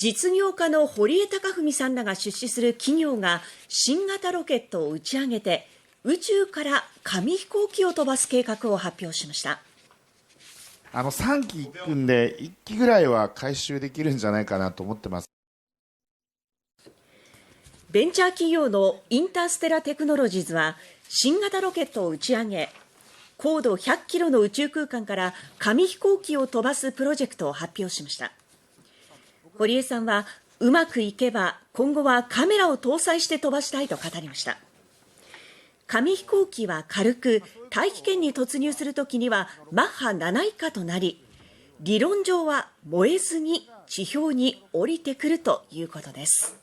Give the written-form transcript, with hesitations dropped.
実業家の堀江貴文さんらが出資する企業が新型ロケットを打ち上げて宇宙から紙飛行機を飛ばす計画を発表しました。3機行くんで1機ぐらいは回収できるんじゃないかなと思ってます。ベンチャー企業のインターステラテクノロジーズは新型ロケットを打ち上げ、高度100キロの宇宙空間から紙飛行機を飛ばすプロジェクトを発表しました。堀江さんは、うまくいけば今後はカメラを搭載して飛ばしたいと語りました。紙飛行機は軽く、大気圏に突入するときにはマッハ7以下となり、理論上は燃えずに地表に降りてくるということです。